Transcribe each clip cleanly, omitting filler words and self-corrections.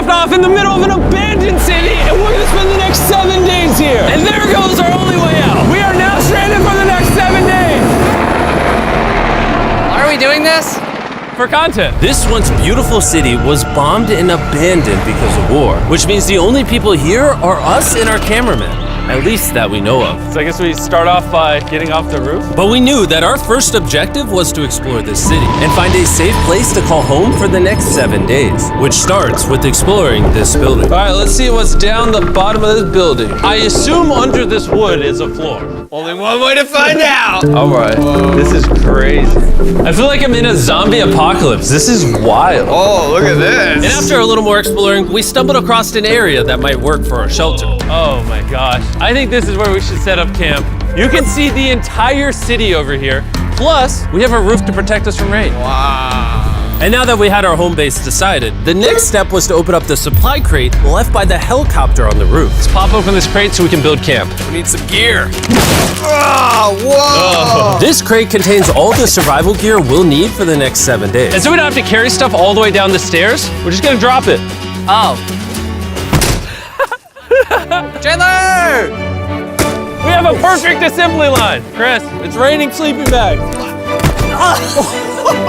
dropped off in the middle of an abandoned city, and we're gonna spend the next 7 days here. And there goes our only way out. We are now stranded for the next 7 days. Why are we doing this? For content. This once beautiful city was bombed and abandoned because of war, which means the only people here are us and our cameraman. At least that we know of. So I guess we start off by getting off the roof. But we knew that our first objective was to explore this city and find a safe place to call home for the next 7 days, which starts with exploring this building. All right, let's see what's down the bottom of this building. I assume under this wood is a floor. Only one way to find out. All right, this is crazy. I feel like I'm in a zombie apocalypse. This is wild. Oh, look at this. And after a little more exploring, we stumbled across an area that might work for our shelter. Oh my gosh. I think this is where we should set up camp. You can see the entire city over here. Plus, we have a roof to protect us from rain. Wow. And now that we had our home base decided, the next step was to open up the supply crate left by the helicopter on the roof. Let's pop open this crate so we can build camp. We need some gear. Oh, whoa. This crate contains all the survival gear we'll need for the next 7 days. And so we don't have to carry stuff all the way down the stairs. We're just gonna drop it. Oh. Chandler! We have a perfect assembly line. Chris, it's raining sleeping bags.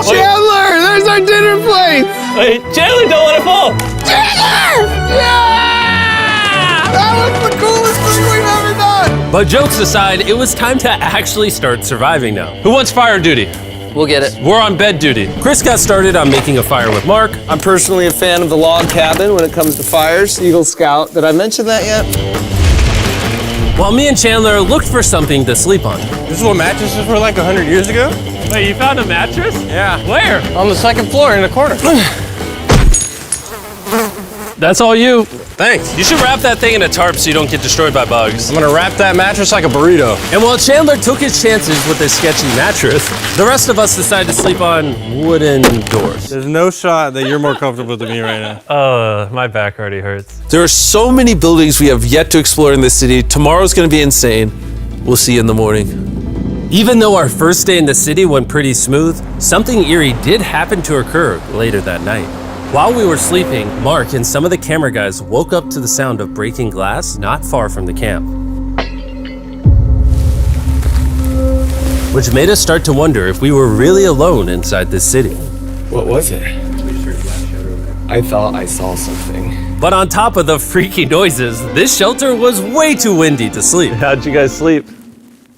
Chandler, there's our dinner plate. Wait, Chandler, don't let it fall. Chandler! Yeah! That was the coolest thing we've ever done. But jokes aside, it was time to actually start surviving now. Who wants fire duty? We'll get it. We're on bed duty. Chris got started on making a fire with Mark. I'm personally a fan of the log cabin when it comes to fires. Eagle Scout. Did I mention that yet? While me and Chandler looked for something to sleep on. This is what mattresses were like 100 years ago? Wait, you found a mattress? Yeah. Where? On the second floor in the corner. That's all you. Thanks. You should wrap that thing in a tarp so you don't get destroyed by bugs. I'm gonna wrap that mattress like a burrito. And while Chandler took his chances with his sketchy mattress, the rest of us decided to sleep on wooden doors. There's no shot that you're more comfortable than me right now. My back already hurts. There are so many buildings we have yet to explore in this city. Tomorrow's gonna be insane. We'll see you in the morning. Even though our first day in the city went pretty smooth, something eerie did happen to occur later that night. While we were sleeping, Mark and some of the camera guys woke up to the sound of breaking glass not far from the camp, which made us start to wonder if we were really alone inside this city. What was it? I thought I saw something. But on top of the freaky noises, this shelter was way too windy to sleep. How'd you guys sleep?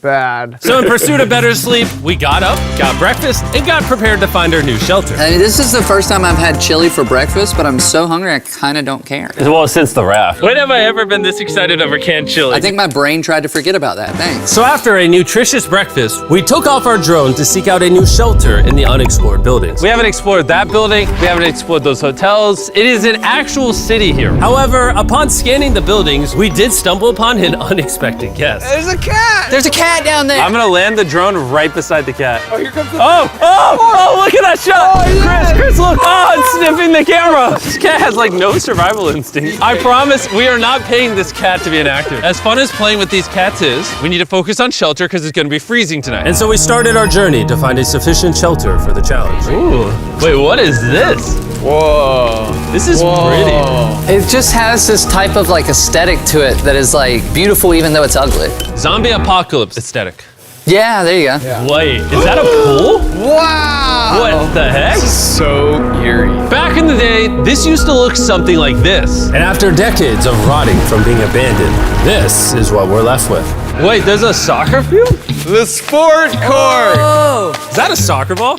Bad. So in pursuit of better sleep, we got up, got breakfast, and got prepared to find our new shelter. I mean, this is the first time I've had chili for breakfast, but I'm so hungry I kind of don't care. Well, since the raft. When have I ever been this excited over canned chili? I think my brain tried to forget about that. Thanks. So after a nutritious breakfast, we took off our drone to seek out a new shelter in the unexplored buildings. We haven't explored that building. We haven't explored those hotels. It is an actual city here. However, upon scanning the buildings, we did stumble upon an unexpected guest. There's a cat! There's a cat down there! I'm gonna land the drone right beside the cat. Oh, here comes the... Oh, look at that shot! Chris, look! Oh, it's sniffing the camera! This cat has like no survival instinct. I promise we are not paying this cat to be an actor. As fun as playing with these cats is, we need to focus on shelter because it's gonna be freezing tonight. And so we started our journey to find a sufficient shelter for the challenge. Ooh, wait, what is this? Whoa. This is pretty. It just has this type of like aesthetic to it that is like beautiful even though it's ugly. Zombie apocalypse aesthetic. Yeah, there you go. Yeah. Wait, is that a pool? Wow! What the heck? So eerie. Back in the day, this used to look something like this. And after decades of rotting from being abandoned, this is what we're left with. Wait, there's a soccer field? The sport court. Is that a soccer ball?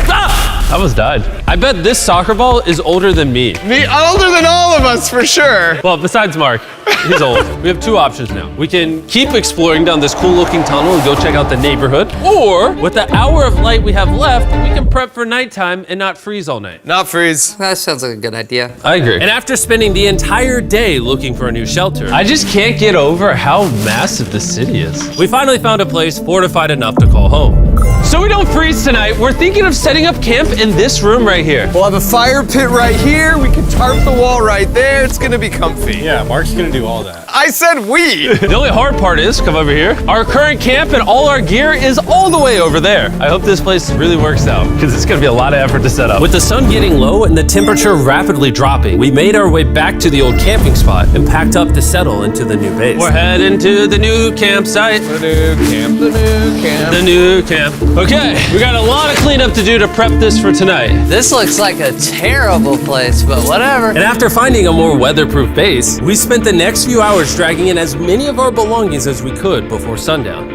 Ah! I almost died. I bet this soccer ball is older than me. Me older than all of us, for sure. Well, besides Mark, he's old. We have two options now. We can keep exploring down this cool looking tunnel and go check out the neighborhood, or with the hour of light we have left, we can prep for nighttime and not freeze all night. Not freeze. That sounds like a good idea. I agree. And after spending the entire day looking for a new shelter, I just can't get over how massive this city is. we finally found a place fortified enough to call home. So we don't freeze tonight, we're thinking of setting up camp in this room right here. We'll have a fire pit right here. We can tarp the wall right there. It's gonna be comfy. Yeah, Mark's gonna do all that. I said we. The only hard part is, come over here, our current camp and all our gear is all the way over there. I hope this place really works out, because it's gonna be a lot of effort to set up. With the sun getting low and the temperature rapidly dropping, we made our way back to the old camping spot and packed up to settle into the new base. We're heading to the new campsite. The new camp, the new camp. The new camp. Okay, we got a lot of cleanup to do to prep this for tonight. This looks like a terrible place, but whatever. And after finding a more weatherproof base, we spent the next few hours dragging in as many of our belongings as we could before sundown.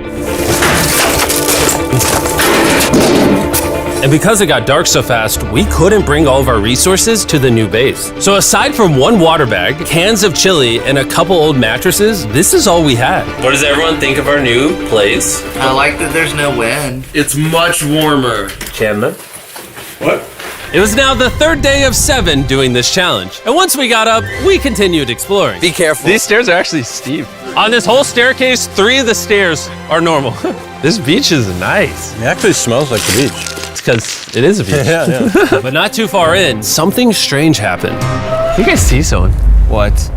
And because it got dark so fast, we couldn't bring all of our resources to the new base. So aside from one water bag, cans of chili, and a couple old mattresses, this is all we had. What does everyone think of our new place? I like that there's no wind. It's much warmer. Chandler? What? It was now the third day of 7 doing this challenge. And once we got up, we continued exploring. Be careful. These stairs are actually steep. On this whole staircase, 3 of the stairs are normal. This beach is nice. It actually smells like the beach. It's because it is a beach. Yeah. But not too far in, something strange happened. You guys see someone? What?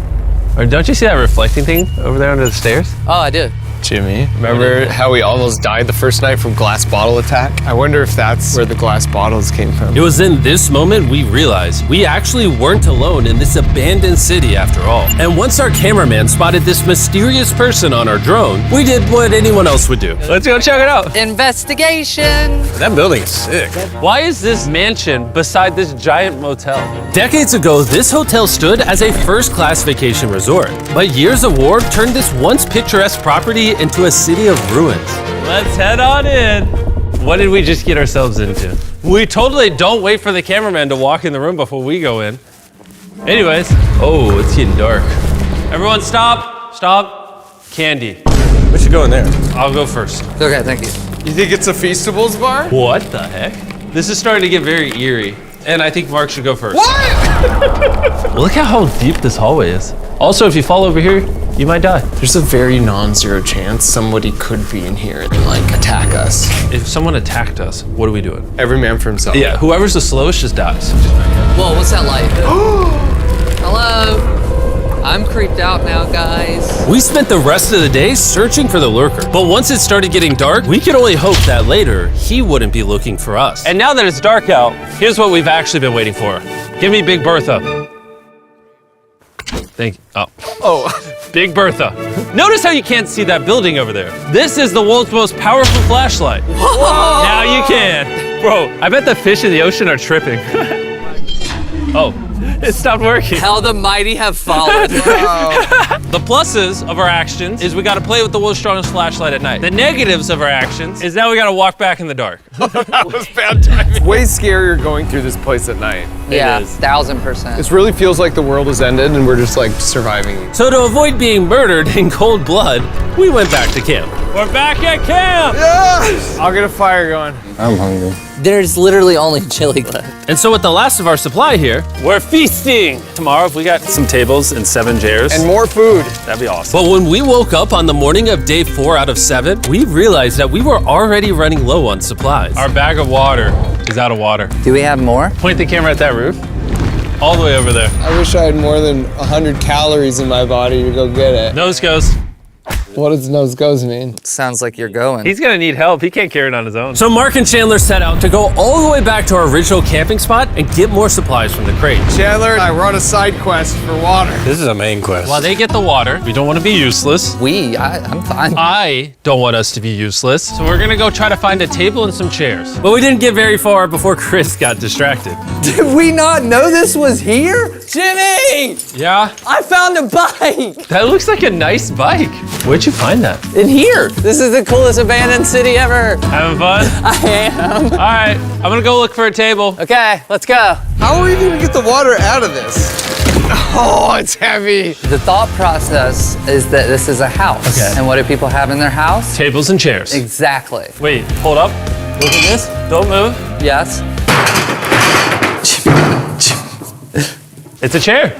Or don't you see that reflecting thing over there under the stairs? Oh, I did. Jimmy, remember how we almost died the first night from glass bottle attack? I wonder if that's where the glass bottles came from. It was in this moment we realized we actually weren't alone in this abandoned city after all. And once our cameraman spotted this mysterious person on our drone, we did what anyone else would do. Let's go check it out. Investigation. That building is sick. Why is this mansion beside this giant motel? Decades ago, this hotel stood as a first-class vacation resort. But years of war turned this once picturesque property into a city of ruins. Let's head on in. What did we just get ourselves into? We totally don't wait for the cameraman to walk in the room before we go in. Anyways, oh, it's getting dark. Everyone stop, stop. Candy. We should go in there. I'll go first. Okay, thank you. You think it's a Feastables bar? What the heck? This is starting to get very eerie. And I think Mark should go first. What? Look at how deep this hallway is. Also, if you fall over here, you might die. There's a very non-zero chance somebody could be in here and like attack us. If someone attacked us, what are we doing? Every man for himself. Yeah, whoever's the slowest just dies. Whoa, what's that light? Hello. I'm creeped out now, guys. We spent the rest of the day searching for the lurker. But once it started getting dark, we could only hope that later he wouldn't be looking for us. And now that it's dark out, here's what we've actually been waiting for. Give me Big Bertha. Thank you. Oh, Big Bertha. Notice how you can't see that building over there. This is the world's most powerful flashlight. Whoa. Now you can. Bro, I bet the fish in the ocean are tripping. Oh, it stopped working. How the mighty have fallen. The pluses of our actions is we gotta play with the world's strongest flashlight at night. The negatives of our actions is now we gotta walk back in the dark. That was bad timing. It's way scarier going through this place at night. Yeah, is. 1000%. This really feels like the world has ended and we're just like surviving. So to avoid being murdered in cold blood, we went back to camp. We're back at camp! Yes! I'll get a fire going. I'm hungry. There's literally only chili left. And so with the last of our supply here, We're feasting! Tomorrow, if we got some tables and 7 chairs, And more food. that'd be awesome. but when we woke up on the morning of day 4 out of 7, we realized that we were already running low on supplies. Our bag of water is out of water. Do we have more? Point the camera at that roof. All the way over there. I wish I had more than 100 calories in my body to go get it. Nose goes. What does nose goes mean? Sounds like you're going. He's gonna need help. He can't carry it on his own. So Mark and Chandler set out to go all the way back to our original camping spot and get more supplies from the crate. Chandler and I were on a side quest for water. This is a main quest. While they get the water, we don't want to be useless. I'm fine. I don't want us to be useless. So we're gonna go try to find a table and some chairs. But we didn't get very far before Chris got distracted. Did we not know this was here? Jimmy! Yeah? I found a bike! That looks like a nice bike. Where'd you find that? In here. This is the coolest abandoned city ever. Having fun? I am. All right, I'm gonna go look for a table. Okay, let's go. How are we gonna get the water out of this? Oh, it's heavy. The thought process is that this is a house. Okay. And what do people have in their house? Tables and chairs. Exactly. Wait, hold up. Look at this. Don't move. Yes. It's a chair.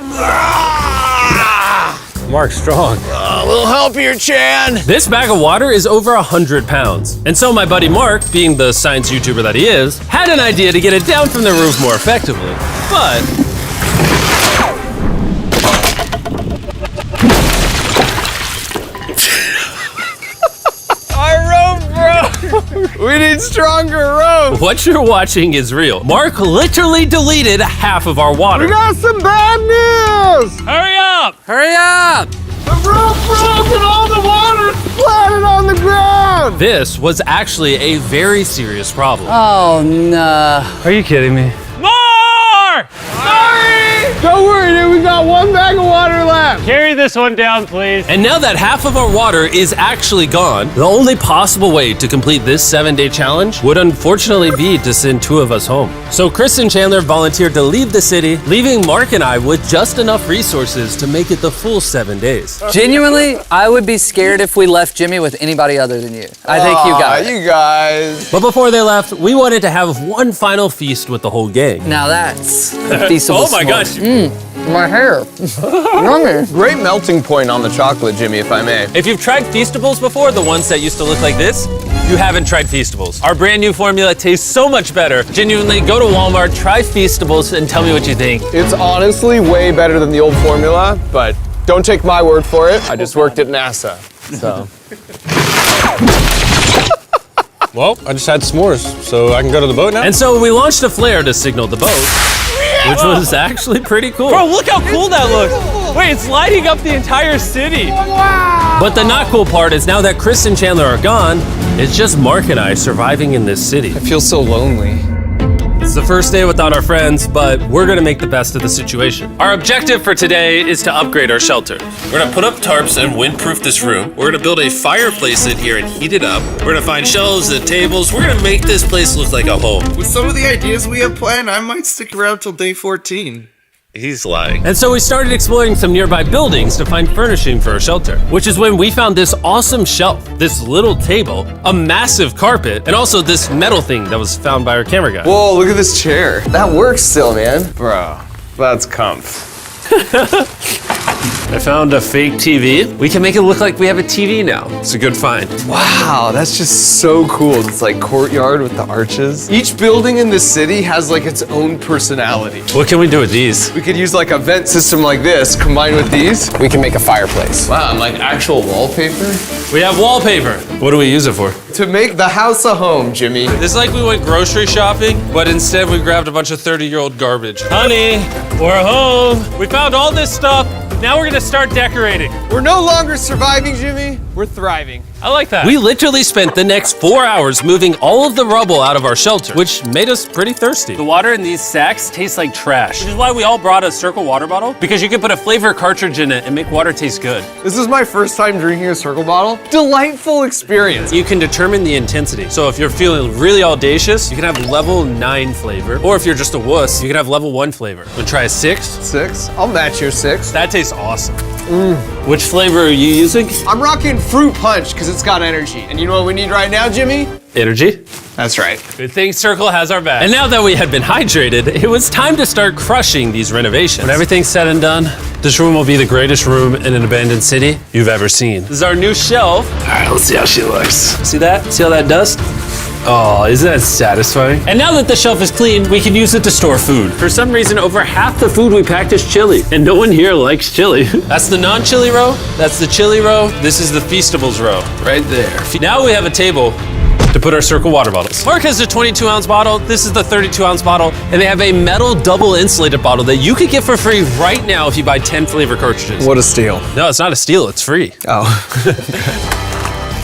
Mark's strong. A little help here, Chan. This bag of water is over 100 pounds. And so my buddy Mark, being the science YouTuber that he is, had an idea to get it down from the roof more effectively. But We need stronger rope. what you're watching is real. Mark literally deleted half of our water. Got some bad news. Hurry up! Hurry up! The rope broke and all the water splattered on the ground. This was actually a very serious problem. Oh, no. Are you kidding me? More! Sorry. Don't worry, dude. We got one bag of water left. Carry this one down, please. And now that half of our water is actually gone, the only possible way to complete this 7-day challenge would unfortunately be to send 2 of us home. So Chris and Chandler volunteered to leave the city, leaving Mark and I with just enough resources to make it the full 7 days. Genuinely, I would be scared if we left Jimmy with anybody other than you. I think you got it. You guys. But before they left, we wanted to have one final feast with the whole gang. Now that's a feasible Oh my gosh. My hair. Yummy. Great melting point on the chocolate, Jimmy, if I may. If you've tried Feastables before, the ones that used to look like this, you haven't tried Feastables. Our brand new formula tastes so much better. Genuinely, go to Walmart, try Feastables, and tell me what you think. It's honestly way better than the old formula, but don't take my word for it. I just worked at NASA, so. Well, I just had s'mores, so I can go to the boat now? And so we launched a flare to signal the boat, which was actually pretty cool. Bro, look how cool that looks. Wait, it's lighting up the entire city. But the not cool part is now that Chris and Chandler are gone, it's just Mark and I surviving in this city. I feel so lonely. It's the first day without our friends, but we're gonna make the best of the situation. Our objective for today is to upgrade our shelter. We're gonna put up tarps and windproof this room. We're gonna build a fireplace in here and heat it up. We're gonna find shelves and tables. We're gonna make this place look like a home. With some of the ideas we have planned, I might stick around till day 14. He's lying. And so we started exploring some nearby buildings to find furnishing for our shelter, which is when we found this awesome shelf, this little table, a massive carpet, and also this metal thing that was found by our camera guy. Whoa, look at this chair. That works still, man. Bro, that's comf. I found a fake TV. We can make it look like we have a TV now. It's a good find. Wow, that's just so cool. It's like courtyard with the arches. Each building in this city has like its own personality. What can we do with these? We could use like a vent system like this, combined with these. We can make a fireplace. Wow, and like actual wallpaper? We have wallpaper. What do we use it for? To make the house a home, Jimmy. It's like we went grocery shopping, but instead we grabbed a bunch of 30-year-old garbage. Honey, we're home. We found all this stuff. Now we're gonna start decorating. We're no longer surviving, Jimmy. We're thriving. I like that. We literally spent the next 4 hours moving all of the rubble out of our shelter, which made us pretty thirsty. The water in these sacks tastes like trash, which is why we all brought a Circle water bottle, because you can put a flavor cartridge in it and make water taste good. This is my first time drinking a Circle bottle. Delightful experience. You can determine the intensity. So if you're feeling really audacious, you can have level 9 flavor. Or if you're just a wuss, you can have level 1 flavor. Wanna try a 6? 6? I'll match your 6. That tastes awesome. Which flavor are you using? I'm rocking Fruit Punch because it's got energy. And you know what we need right now, Jimmy? Energy. That's right. Good thing Circle has our back. And now that we had been hydrated, it was time to start crushing these renovations. When everything's said and done, this room will be the greatest room in an abandoned city you've ever seen. This is our new shelf. All right, let's see how she looks. See that? See all that dust? Oh, isn't that satisfying? And now that the shelf is clean, we can use it to store food. For some reason, over half the food we packed is chili, and no one here likes chili. That's the non-chili row, that's the chili row, this is the Feastables row, right there. Now we have a table to put our Circle water bottles. Mark has a 22-ounce bottle, this is the 32-ounce bottle, and they have a metal double insulated bottle that you could get for free right now if you buy 10 flavor cartridges. What a steal. No, it's not a steal, it's free. Oh.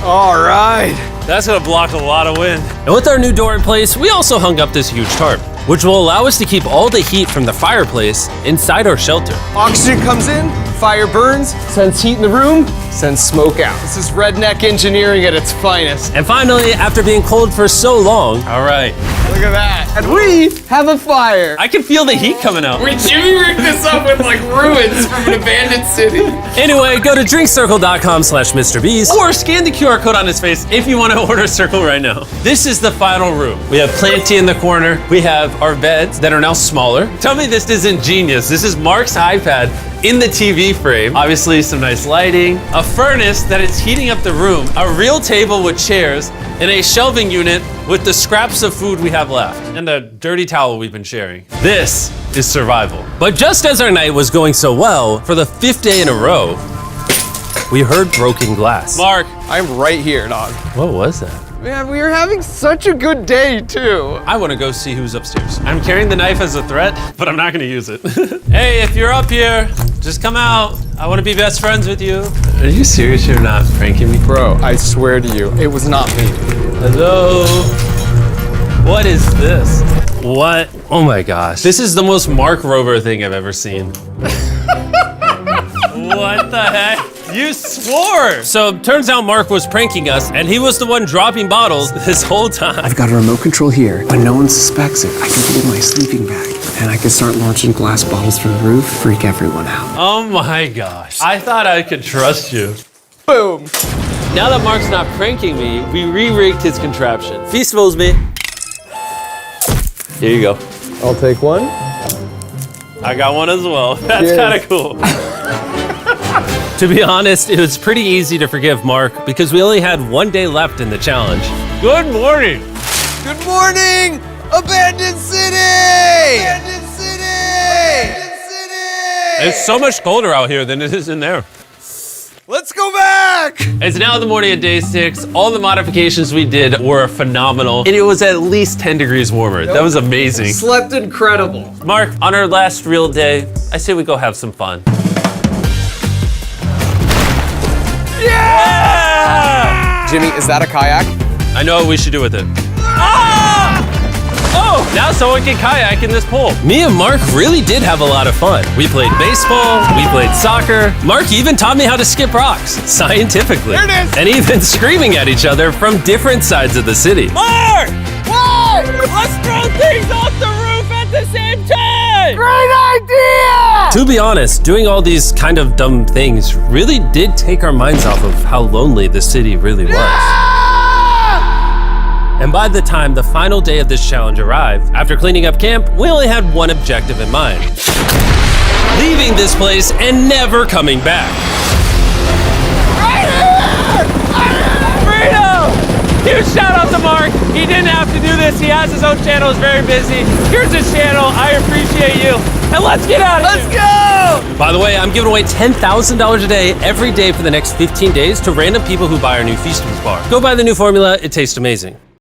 All right. That's gonna block a lot of wind. And with our new door in place, we also hung up this huge tarp, which will allow us to keep all the heat from the fireplace inside our shelter. Oxygen comes in, fire burns, sends heat in the room, sends smoke out. This is redneck engineering at its finest. And finally, after being cold for so long, all right, Look at that. And we have a fire. I can feel the heat coming out. Jimmy rigged this up with like ruins from an abandoned city. Anyway, go to drinkcircle.com/MrBeast. Or scan the QR code on his face if you want to order Circle right now. This is the final room. We have Planty in the corner. We have our beds that are now smaller. Tell me this isn't genius. This is Mark's iPad in the TV frame. Obviously some nice lighting, a furnace that is heating up the room, a real table with chairs, and a shelving unit with the scraps of food we have left, and a dirty towel we've been sharing. This is survival. But just as our night was going so well, for the 5th day in a row, we heard broken glass. Mark, I'm right here, dog. What was that? Man, we are having such a good day, too. I want to go see who's upstairs. I'm carrying the knife as a threat, but I'm not going to use it. Hey, if you're up here, just come out. I want to be best friends with you. Are you serious you're not pranking me? Bro, I swear to you, it was not me. Hello? What is this? What? Oh my gosh. This is the most Mark Rover thing I've ever seen. What the heck? You swore! So turns out Mark was pranking us, and he was the one dropping bottles this whole time. I've got a remote control here. When no one suspects it, I can put it in my sleeping bag. And I can start launching glass bottles from the roof, freak everyone out. Oh my gosh. I thought I could trust you. Boom. Now that Mark's not pranking me, we re-rigged his contraption. Feast knows me. Here you go. I'll take one. I got one as well. That's Cheers. kind of cool. To be honest, it was pretty easy to forgive Mark because we only had 1 day left in the challenge. Good morning. Good morning, Abandoned City! Abandoned City! Abandoned City! It's so much colder out here than it is in there. Let's go back! It's now the morning of day 6. All the modifications we did were phenomenal, and it was at least 10 degrees warmer. That was amazing. Slept incredible. Mark, on our last real day, I say we go have some fun. Yeah! Jimmy, is that a kayak? I know what we should do with it. Ah! Oh, now someone can kayak in this pool. Me and Mark really did have a lot of fun. We played baseball, we played soccer. Mark even taught me how to skip rocks, scientifically. There it is. And even screaming at each other from different sides of the city. Mark! What? Let's throw things off the roof at the same time! Great idea! To be honest, doing all these kind of dumb things really did take our minds off of how lonely the city really was. And by the time the final day of this challenge arrived, after cleaning up camp, we only had one objective in mind. Leaving this place and never coming back. Freedom! Huge shout out to Mark. He didn't have to do this. He has his own channel, he's very busy. Here's his channel, I appreciate you. And let's get out of here. Let's go! By the way, I'm giving away $10,000 a day every day for the next 15 days to random people who buy our new Feastables bar. Go buy the new formula, it tastes amazing.